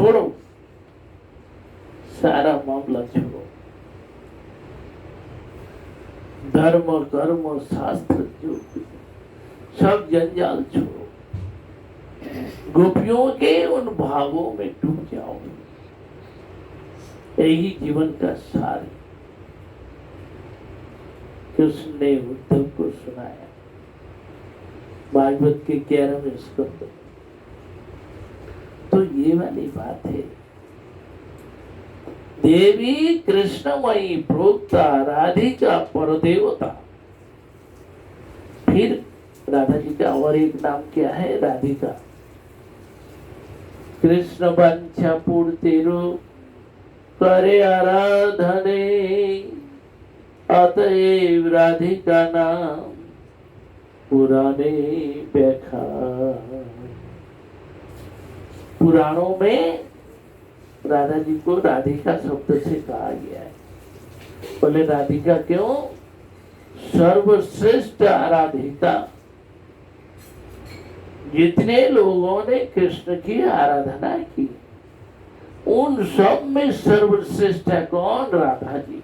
छोड़ो, सारा मामला छोड़ो, धर्म कर्म शास्त्र जो सब जंजाल छोड़ो, गोपियों के उन भावों में डूब जाओ। यही जीवन का सार है। कृष्ण ने उद्धव को सुनाया भागवत के 11वें स्कंद। तो ये वाली बात है, देवी कृष्णमयी प्रोक्ता राधिका परदेवता। फिर राधा जी का और एक नाम क्या है? राधिका। कृष्ण वांछा पूर्तिरु करे आराधने, अतएव राधिका नाम पुराने व्याख्या। पुराणों में राधा जी को राधिका शब्द से कहा गया है। बोले राधिका क्यों? सर्वश्रेष्ठ आराधिका। जितने लोगों ने कृष्ण की आराधना की उन सब में सर्वश्रेष्ठ है कौन? राधा जी।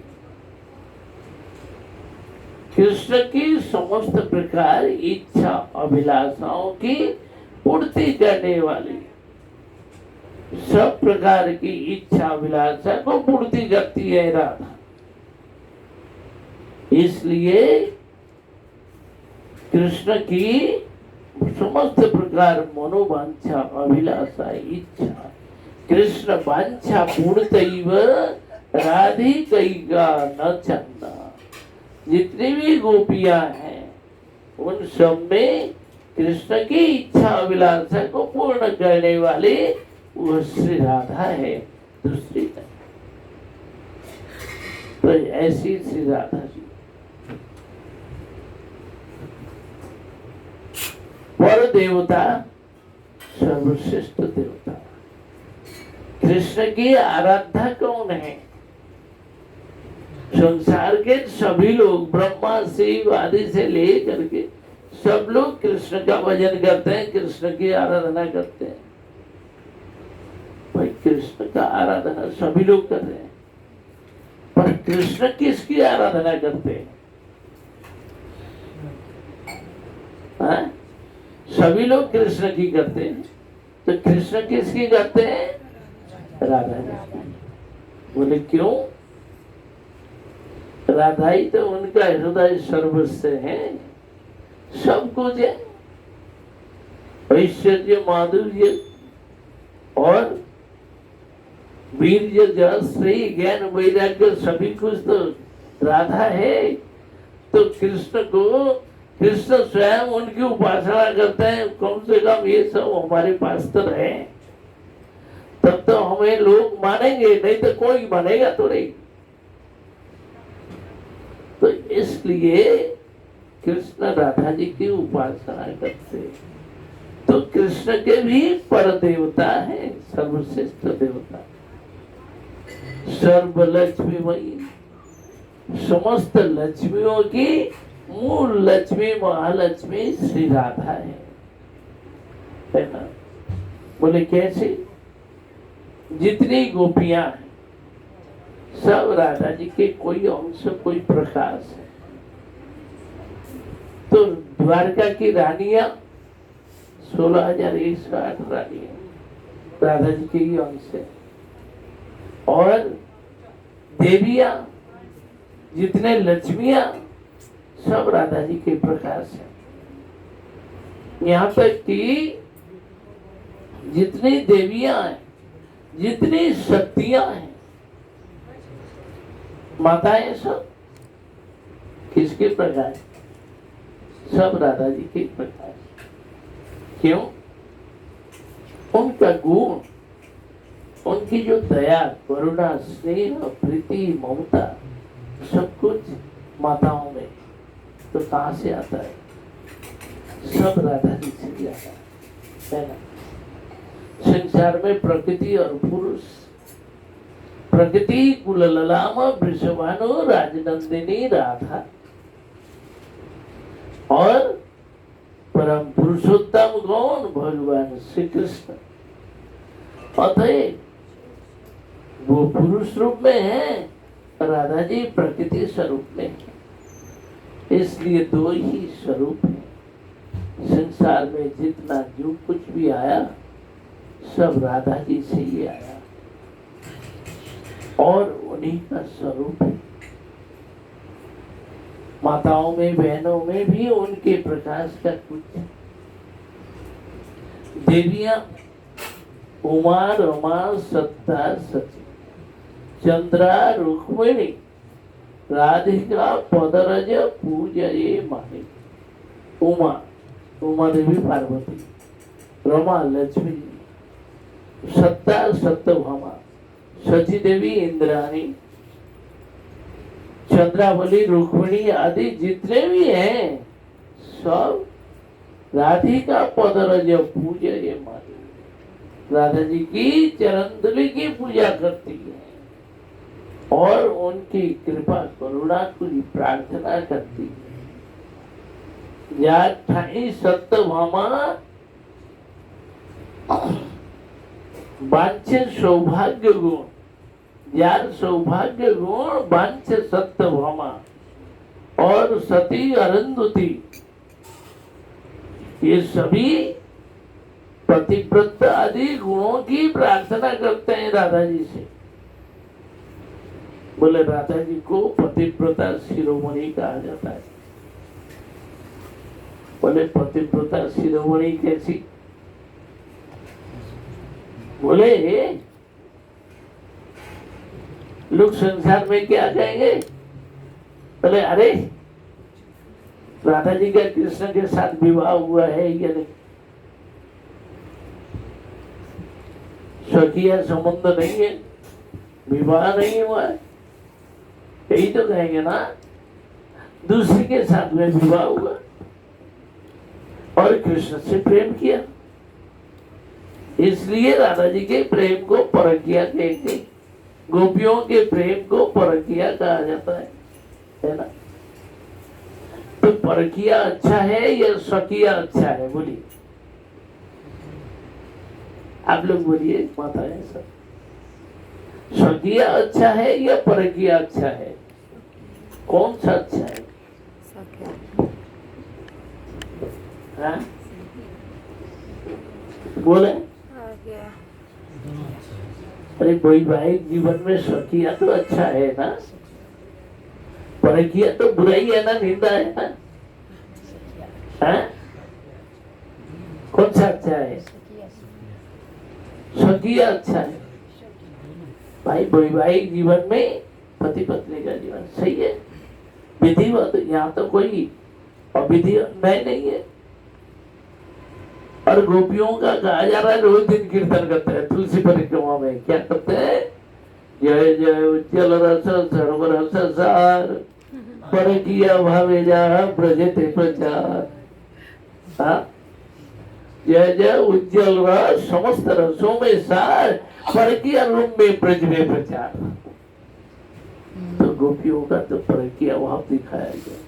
कृष्ण की समस्त प्रकार इच्छा अभिलाषाओं की पूर्ति करने वाली, सब प्रकार की इच्छा अभिलाषा को पूर्ति करती है राधा। इसलिए कृष्ण की समस्त प्रकार मनोवांछा अभिलाषा इच्छा कृष्ण वांछा पूर्णतैव राधिकैका न चंदा। जितनी भी गोपियां हैं उन सब में कृष्ण की इच्छा अभिलाषा को पूर्ण करने वाली वो श्री राधा है, दूसरी है। तो ऐसी श्री राधा जी पर देवता, सर्वश्रेष्ठ देवता। कृष्ण की आराध्या कौन है? संसार के सभी लोग, ब्रह्मा शिव आदि से लेकर के सब लोग कृष्ण का भजन करते हैं, कृष्ण की आराधना करते हैं। भाई कृष्ण का आराधना सभी लोग कर रहे हैं, पर कृष्ण किसकी आराधना करते हैं? हाँ? सभी लोग कृष्ण की करते हैं, तो कृष्ण किसकी करते हैं? राधा जी। बोले क्यों? राधा ही तो उनका हृदय सर्वस्व है, सब कुछ है। ऐश्वर्य माधुर्य और वीर्य जस श्री ज्ञान वैराग्य सभी कुछ तो राधा है। तो कृष्ण को, कृष्ण स्वयं उनकी उपासना करते हैं। कम से कम ये सब हमारे पास तो रहे, तब तो हमें लोग मानेंगे, नहीं तो कोई मानेगा तो नहीं। तो इसलिए कृष्ण राधा जी की उपासना करते। तो कृष्ण के भी पर देवता है, सर्वश्रेष्ठ देवता, सर्व लक्ष्मीमयी, समस्त लक्ष्मियों की मूल लक्ष्मी महालक्ष्मी श्री राधा है ना। बोले कैसे? जितनी गोपियां हैं सब राधा जी के कोई अंश कोई प्रकाश है। तो द्वारका की रानियां 16,108 रानियां राधा जी के ही अंश है, और देवियां जितने लक्ष्मियां सब राधा जी के प्रकाश है। यहाँ तक कि जितनी देवियां हैं, जितनी शक्तियां हैं, माताएं सब किसके प्रकाश? सब राधा जी के प्रकाश। क्यों? उनका गुण, उनकी जो दया करुणा स्नेह प्रीति ममता सब कुछ माताओं में, तो कहाँ से आता है? सब राधा जी से आता है ना। संसार में प्रकृति और पुरुष, प्रकृति कुल ललाम वृषभानु राजनंदिनी राधा, और परम पुरुषोत्तम कौन? भगवान श्री कृष्ण। अतएव वो पुरुष रूप में है, राधा जी प्रकृति स्वरूप में है। इसलिए दो ही स्वरूप है। संसार में जितना जो कुछ भी आया सब राधा जी से ही आया और उन्हीं का स्वरूप है। माताओं में बहनों में भी उनके प्रकाश का कुछ। देवियां उमा रमा सत्ता सची चंद्रा रुक्मिणी राधिका पदरज पूजये माही। उमा उमा देवी पार्वती, रमा लक्ष्मी, सत्ता सत्यभामा, सची देवी इंद्राणी, चंद्रावली रुक्मिणी आदि जितने भी हैं सब राधिका पदरज पूजये माही। राधा जी की चरणधुली की पूजा करती है और उनकी कृपा करुणा की प्रार्थना करती है। या ठाई सत्यभामा वांछे सौभाग्य गुण, यार सौभाग्य गुण वांछे सत्यभामा और सती अरुंधति, ये सभी पतिव्रत आदि गुणों की प्रार्थना करते हैं राधा जी से। बोले राधा जी को पतिव्रता शिरोमणि कहा जाता है। बोले पतिव्रता शिरोमणि कैसी? बोले लोग संसार में क्या कहेंगे? बोले अरे राधा जी का कृष्ण के साथ विवाह हुआ है या नहीं, स्वकीय संबंध नहीं है, विवाह नहीं हुआ है, यही तो कहेंगे ना। दूसरे के साथ में विवाह हुआ और कृष्ण से प्रेम किया, इसलिए राधा जी के प्रेम को परकिया कहते, गोपियों के प्रेम को परकिया कहा जाता है ना। तो परकिया अच्छा है या स्वकीय अच्छा है? बोलिए, आप लोग बोलिए, माता है सब। स्वकीय अच्छा है या परकीय अच्छा है? कौन सा अच्छा है? हाँ? बोले अरे वैवाहिक जीवन में स्वकीय तो अच्छा है ना, परकीय तो बुराई है ना, निंदा है ना। हाँ? कौन सा अच्छा है? स्वकीय अच्छा है भाई। वैवाहिक जीवन में पति पत्नी का जीवन सही है, विधिवत, यहाँ तो कोई अविधि नहीं है। और गोपियों का कहा जा रहा है रोज दिन कीर्तन करते हैं तुलसी परिक्रमा में। क्या करते हैं? जय जय उज्जवल रस सर्व रस सार परकीय भावे जा ब्रजते प्रचार। हाँ, जय जय उज्जवल रस समस्त रसों में सार परकीय रूप में ब्रज में प्रचार। तो गोपियों का तो परकीय भाव दिखाया गया।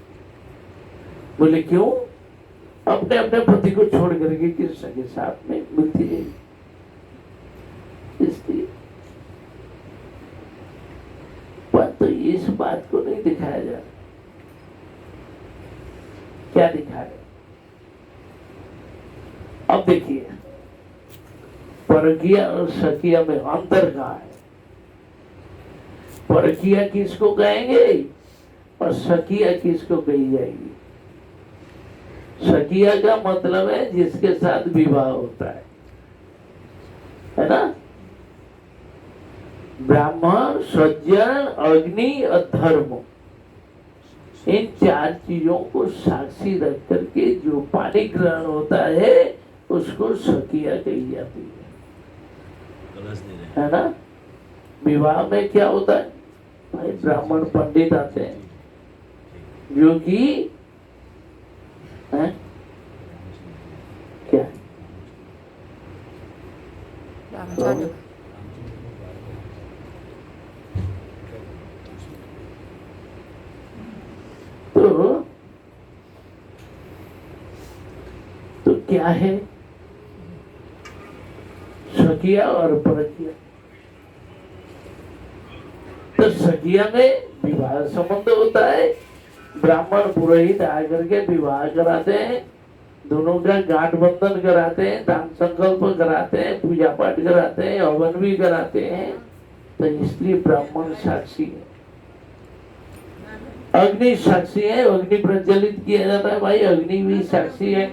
बोले क्यों? अपने अपने पति को छोड़ करके कृष्ण के साथ में मिलती है, इसलिए। पर तो इस बात को नहीं दिखाया जा रहा। क्या दिखाया? अब देखिए, परकीय और सकीय में अंतर कहाँ है? परकीय किसको कहेंगे और सकीय किसको कही जाएगी? सकीय का मतलब है जिसके साथ विवाह होता है ना। ब्राह्मण, सज्जन, अग्नि और धर्म, इन चार चीजों को साक्षी रख करके जो पानी ग्रहण होता है उसको सकीय कही जाती है ना। विवाह में क्या होता है भाई? ब्राह्मण पंडित आते हैं जो कि क्या तो क्या है स्वकीय और परकीय? सखिया में विवाह संबंध होता है, ब्राह्मण पुरोहित आकर के विवाह कराते हैं, दोनों का गांठ बंधन कराते हैं, दान संकल्प कराते हैं, पूजा पाठ कराते हैं, हवन भी कराते हैं। तो इसलिए ब्राह्मण साक्षी है, अग्नि साक्षी है, अग्नि प्रज्वलित किया जाता है, भाई अग्नि भी साक्षी है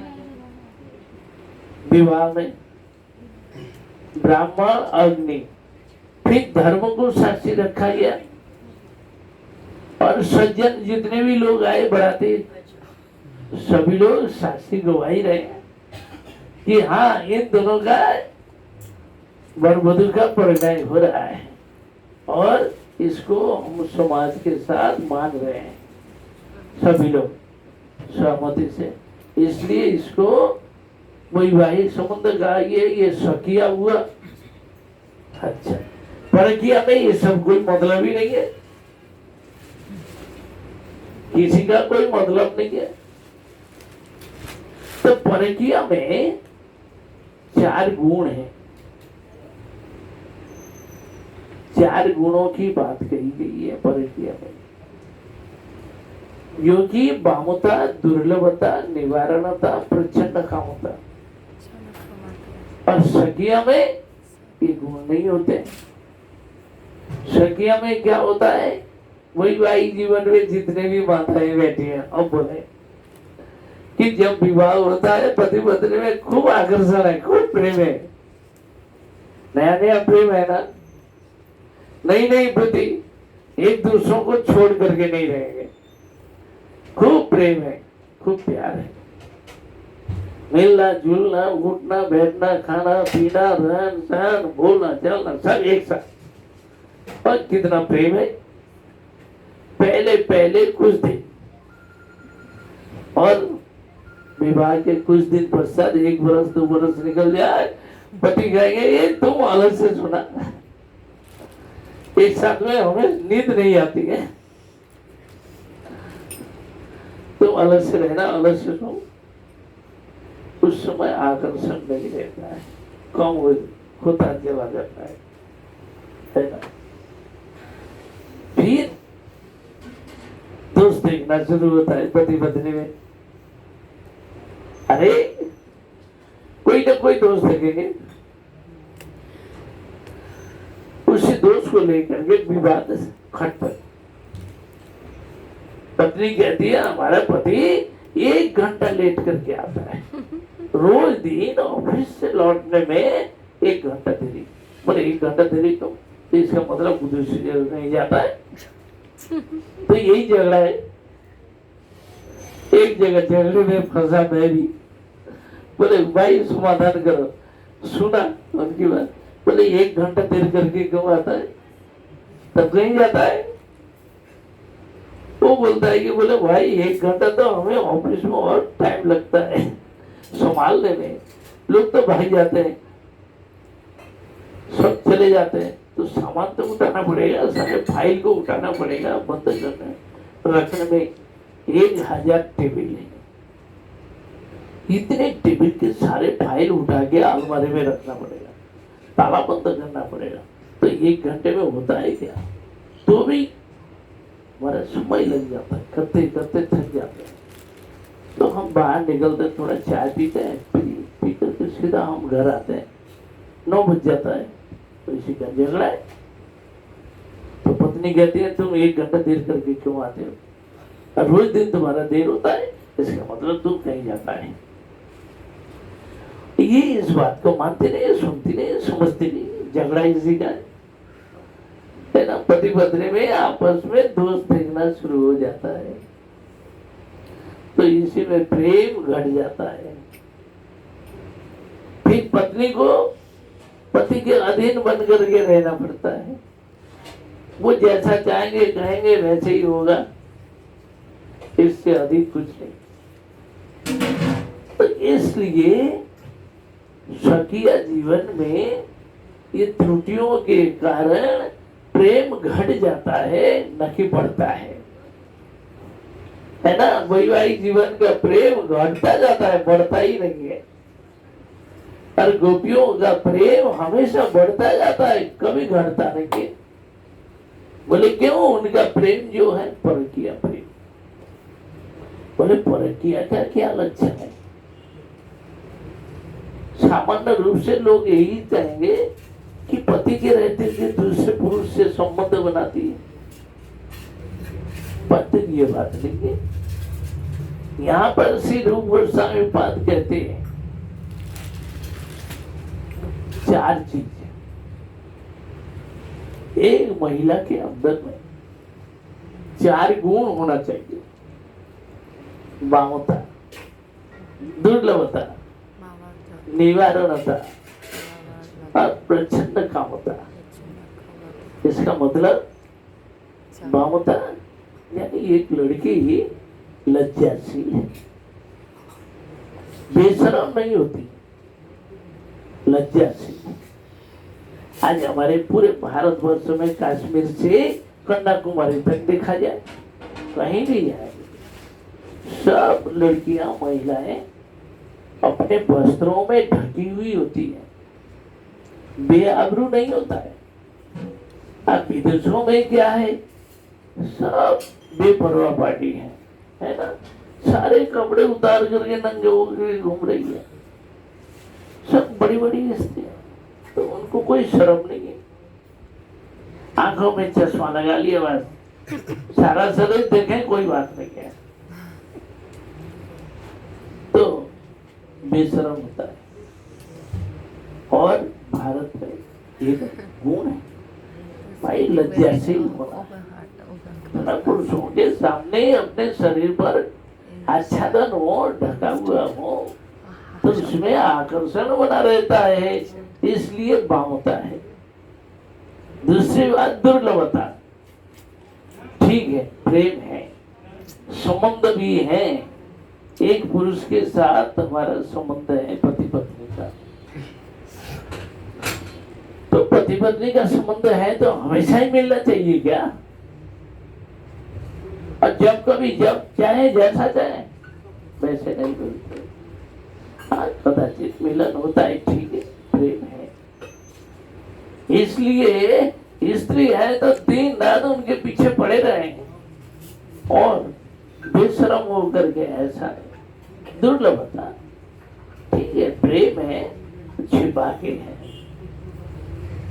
विवाह में, ब्राह्मण अग्नि। फिर धर्म को साक्षी रखा गया, और सज्जन जितने भी लोग आए बराती सभी लोग साक्षी गवाही रहे कि हाँ इन दोनों का वर वधू का परिणय हो रहा है, और इसको हम समाज के साथ मान रहे हैं सभी लोग सहमति से। इसलिए इसको वैवाहिक संबंध कहा गया, ये सखिया हुआ। अच्छा, परकिया में ये सब कोई मतलब ही नहीं है, किसी का कोई मतलब नहीं है। तो परकिया में 4 गुण है, 4 गुणों की बात कही गई है परकिया में, जो कि वामता, दुर्लभता, निवारणता, प्रचंड कामता। और सखिया में ये गुण नहीं होते। सखिया में क्या होता है, वैवाहिक जीवन में जितने भी माताएं बैठी हैं, अब बोले कि जब विवाह होता है पति पत्नी में खूब आकर्षण है, खूब प्रेम है, नया नया प्रेम है ना, नई नई पति एक दूसरों को छोड़ करके नहीं रहेंगे, खूब प्रेम है, खूब प्यार है, मिलना जुलना, उठना बैठना, खाना पीना, रहन सहन, बोलना चलना सब एक साथ, और कितना प्रेम है। पहले पहले कुछ दिन, और विवाह के कुछ दिन पश्चात 1 बरस 2 बरस निकल जाए, पति कहेंगे ये तुम अलग से सुना, एक साथ में हमें नींद नहीं आती है, तुम अलग से रहना, अलग से सो। उस समय आकर्षण नहीं रहता है, कम होता चला जाता है ना। फिर दोष देखना शुरू होता है पति पत्नी में, अरे कोई ना कोई दोष देखेंगे, उसी दोष को लेकर के विवाद खटपट। पत्नी कहती है हमारा पति 1 घंटा लेट करके आता है, रोज दिन ऑफिस से लौटने में 1 घंटा देरी। बोले 1 घंटा देरी तो इसका मतलब दूसरी जगह नहीं जाता है, तो यही झगड़ा है, एक जगह झगड़े में फंसा मैं भी। बोले भाई समाधान करो, सुना उनकी बात। बोले 1 घंटा देर करके क्यों आता है, तब कहीं जाता है। वो बोलता है कि बोले भाई 1 घंटा तो हमें ऑफिस में और टाइम लगता है संभालने में, लोग तो भाग जाते हैं, सब चले जाते हैं, तो सामान तो उठाना पड़ेगा, सारे फाइल को उठाना पड़ेगा, बंद करना रखने में 1000 टेबल है, इतने टेबल के सारे फाइल उठा के अलमारी में रखना पड़ेगा, ताला बंद करना पड़ेगा, तो 1 घंटे में होता है क्या। तो भी हमारा समय लग जाता है, करते करते थक जाते हैं। तो हम बाहर निकलते, थोड़ा चाय पीते हैं, पी करके सीधा हम घर आते हैं, 9 बज जाता है। तो इसी का झगड़ा है। तो पत्नी कहती है तुम 1 घंटा देर करके क्यों आते हो, और रोज दिन तुम्हारा देर होता है, इसका मतलब तुम कहीं जाता है। ये इस बात को मानती नहीं, सुनती नहीं, समझती नहीं, झगड़ा इसी का है ना। पति पत्नी में आपस में दोष देखना शुरू हो जाता है, तो इसी में प्रेम घट जाता है। फिर पत्नी को पति के अधीन बन करके रहना पड़ता है, वो जैसा चाहेंगे कहेंगे वैसे ही होगा, इससे अधिक कुछ नहीं। तो इसलिए स्वकीय जीवन में ये त्रुटियों के कारण प्रेम घट जाता है, न कि बढ़ता है ना। वैवाहिक जीवन का प्रेम घटता जाता है, बढ़ता ही नहीं है। और गोपियों का प्रेम हमेशा बढ़ता जाता है, कभी घटता नहीं है। बोले क्यों? उनका प्रेम जो है परकिया प्रेम। बोले परकिया का क्या लक्षण है? सामान्य रूप से लोग यही कहेंगे कि पति के रहते हुए दूसरे पुरुष से संबंध बनाती है। पति की ये बात नहीं है। यहाँ पर श्री रूप गोस्वामी पाद कहते हैं 4 चीज। एक महिला के अंदर में 4 गुण होना चाहिए। वामता, दुर्लभता, निवारणता और प्रचंड कामता। इसका मतलब वामता यानी एक लड़की लज्जाशील है, बेशरम नहीं होती, लज्जाशील। आज हमारे पूरे भारतवर्ष में कश्मीर से कन्याकुमारी तक देखा जाए, कहीं भी जाए, सब लड़कियां महिलाएं अपने वस्त्रों में ढकी हुई होती है, बेआबरू नहीं होता है। अब विदेशों में क्या है, सब बेपरवाह पार्टी है ना, सारे कपड़े उतार करके नंगे होकर घूम रही है, सब बड़ी बड़ी स्त्रियां, तो उनको कोई शर्म नहीं है। आंखों में चश्मा लगा लिया, बस सारा शरीर देखें कोई बात नहीं है, तो बेशरम होता है। और भारत में एक गुण है भाई, लज्जाशील होना। पुरुषों के सामने अपने शरीर पर आच्छादन हो, ढका हुआ हो, तो उसमें आकर्षण बना रहता है, इसलिए बांधता है। दूसरी बात दुर्लभता, ठीक है, प्रेम है, संबंध भी है। एक पुरुष के साथ हमारा संबंध है पति पत्नी का, तो पति पत्नी का संबंध है तो हमेशा ही मिलना चाहिए क्या? और जब कभी जब चाहे जैसा चाहे वैसे नहीं मिलते। आज कदाचित मिलन होता है, ठीक है, प्रेम है। इसलिए स्त्री है तो दिन रात उनके पीछे पड़े रहेंगे और बेशरम होकर के ऐसा है। दुर्लभता, ठीक है, प्रेम है, छिपा के है,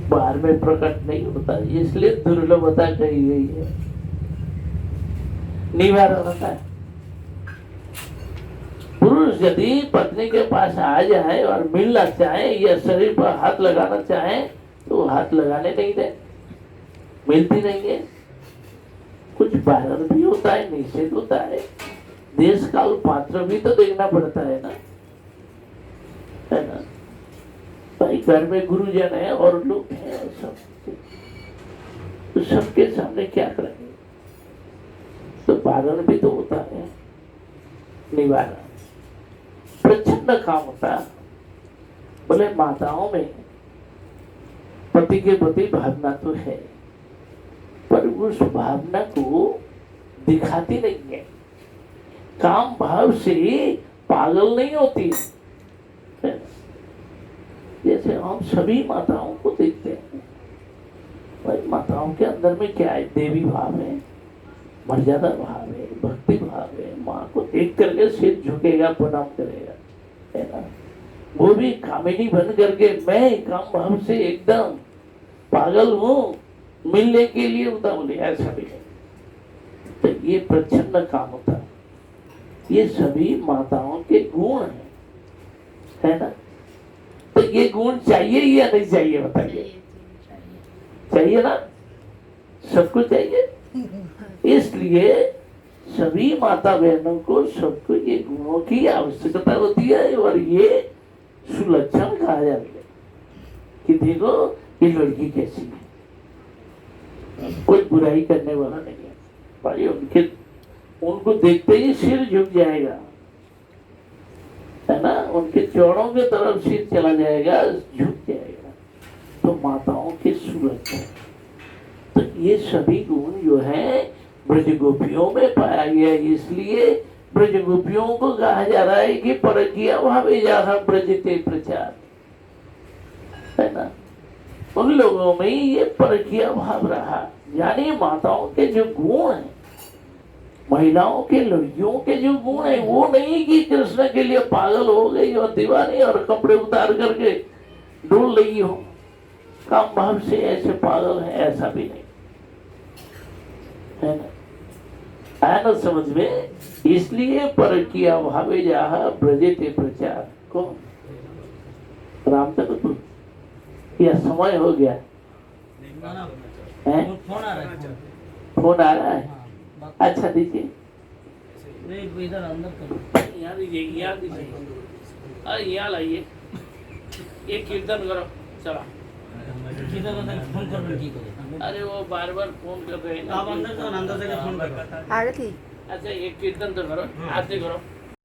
बाहर में प्रकट नहीं होता, इसलिए दुर्लभता कही गई है। निवारणता, पुरुष यदि पत्नी के पास आ जाए और मिलना चाहे या शरीर पर हाथ लगाना चाहे तो हाथ लगाने नहीं दे, मिलती नहीं है। कुछ बारण भी होता है, निषेध होता है, देश काल पात्र भी तो देखना पड़ता है ना, है ना भाई। घर में गुरुजन है और लोग हैं, सब तो सबके सामने क्या करेंगे, तो बारण भी तो होता है। निवारण, प्रचंड काम होता। बोले माताओं में पति के प्रति भावना तो है, पर उस भावना को दिखाती नहीं है, काम भाव से पागल नहीं होती। जैसे हम सभी माताओं को देखते हैं, भाई माताओं के अंदर में क्या है, देवी भाव है, मर्यादा भाव है, भक्ति भाव है। माँ को देख करके सिर झुकेगा, प्रणाम करेगा, है ना। वो भी कामिनी बन करके मैं काम भाव से एकदम पागल हूँ, मिलने के लिए उतावली, ऐसा भी है। तो ये प्रचंड काम होता है। ये सभी माताओं के गुण है ना। तो ये गुण चाहिए या नहीं चाहिए, बताइए? चाहिए ना, सबको चाहिए। इसलिए सभी माता बहनों को, सबको ये गुणों की आवश्यकता होती है और ये सुलक्षण कहा जाता है कि देखो ये लड़की कैसी है। कोई बुराई करने वाला नहीं है भाई, उनको देखते ही सिर झुक जाएगा, है ना, उनके चौड़ों की तरफ सिर चला जाएगा, झुक जाएगा। तो माताओं के सुलक्षण, तो ये सभी गुण जो है ब्रज गोपियों में पाया गया। इसलिए ब्रज गोपियों को कहा जा रहा है कि परकिया भावे जहाँ ब्रजते प्रचार, है ना। उन लोगों में ये परकिया भाव रहा, यानी माताओं के जो गुण हैं, महिलाओं के, लड़कियों के जो गुण है, वो नहीं कि कृष्ण के लिए पागल हो गई और दीवानी और कपड़े उतार करके डोल रही हो, काम भाव से ऐसे पागल है, ऐसा भी नहीं है ना। आया ना समझ में? इसलिए पर किया भावे जाह ब्रजेते प्रचार। कौन? राम तक या समय हो गया है? फोन आ रहा है। फोन आ रहा है? हाँ, अच्छा दीजिए, इधर अंदर करो। यहाँ दीजिए, यहाँ दीजिए, अरे यहाँ लाइए, ये कीर्तन करो, चला। फोन कर ठीक हो गया। अरे वो बार बार फोन कर रहे हैं ना। आप अंदर जाओ, अंदर से फोन करो। आरती अच्छा एक कीर्तन तो करो, आरती करो।